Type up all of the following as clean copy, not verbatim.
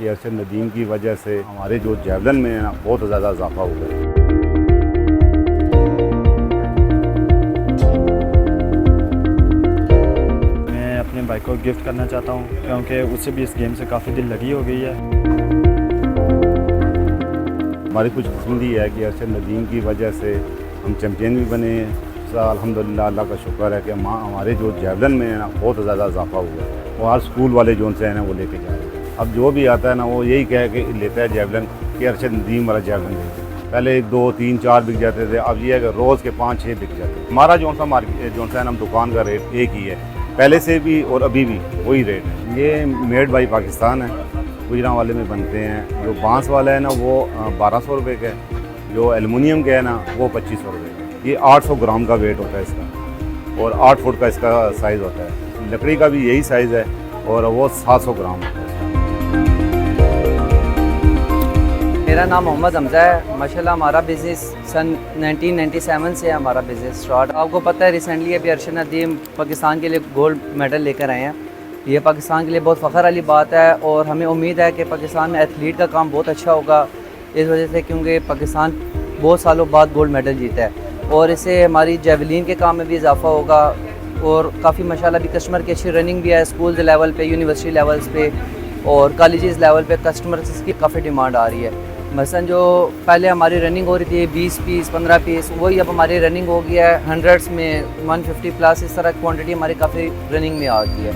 कि अरशद नदीम की वजह से हमारे जो जैवलिन में है ना बहुत ज़्यादा इजाफा हुआ है। मैं अपने भाई को गिफ्ट करना चाहता हूँ क्योंकि उससे भी इस गेम से काफ़ी दिल लगी हो गई है। हमारी खुशकिस्मती है कि अरशद नदीम की वजह से हम चैम्पियन भी बने हैं। अल्हम्दुलिल्लाह अल्लाह का शुक्र है कि हमारे जो जैवलिन में है ना बहुत ज़्यादा इजाफा हुआ है। वो हर स्कूल वाले जोन से है ना वो लेके जा रहे हैं। अब जो भी आता है ना वो यही कह के लेता है जैवलिन कि अरशद नदीम वाला जैवलिन लेते हैं। पहले 1 2 3 4 बिक जाते थे, अब ये है कि रोज़ के 5 6 बिक जाते हैं। हमारा जो सा मार्केट जो सा है ना दुकान का रेट एक ही है, पहले से भी और अभी भी वही रेट है। ये मेड बाई पाकिस्तान है, गुजरांवाले में बनते हैं। जो बांस वाला है ना वो 1200 रुपये का है, जो एलुमिनियम का है ना वो 2500 रुपये का। ये 800 ग्राम का वेट होता है इसका और 8 फुट का इसका साइज़ होता है। लकड़ी का भी यही साइज़ है और वो 700 ग्राम होता है। मेरा नाम मोहम्मद हमजा है। माशाल्लाह हमारा बिज़नेस सन 1997 से है हमारा बिज़नेस स्टार्ट। आपको पता है रिसेंटली अभी अरशद नदीम पाकिस्तान के लिए गोल्ड मेडल लेकर आए हैं। ये पाकिस्तान के लिए बहुत फ़ख्र वाली बात है और हमें उम्मीद है कि पाकिस्तान में एथलीट का काम बहुत अच्छा होगा इस वजह से, क्योंकि पाकिस्तान बहुत सालों बाद गोल्ड मेडल जीता है और इससे हमारी जेवलिन के काम में भी इजाफा होगा और काफ़ी माशाल्लाह भी कस्टमर की अच्छी रनिंग भी है। स्कूल लेवल पे, यूनिवर्सिटी लेवल्स पे और कॉलेजेस लेवल पे कस्टमर की काफ़ी डिमांड आ रही है। मसलन जो पहले हमारी रनिंग हो रही थी 20 पीस 15 पीस, वही अब हमारी रनिंग हो गया है हंड्रेड्स में 150 प्लस। इस तरह क्वांटिटी हमारी काफ़ी रनिंग में आ गई है।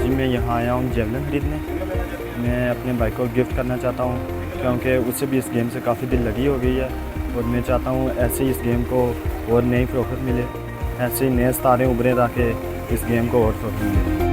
जी मैं यहाँ आया हूँ जेवलिन खरीदने। मैं अपने भाई को गिफ्ट करना चाहता हूँ क्योंकि उससे भी इस गेम से काफ़ी दिल लगी हो गई है और मैं चाहता हूँ ऐसे ही इस गेम को और नई फ़रोख्त मिले, ऐसे ही नए सितारे उभरे ताकि इस गेम को और फ़रोख्त मिले।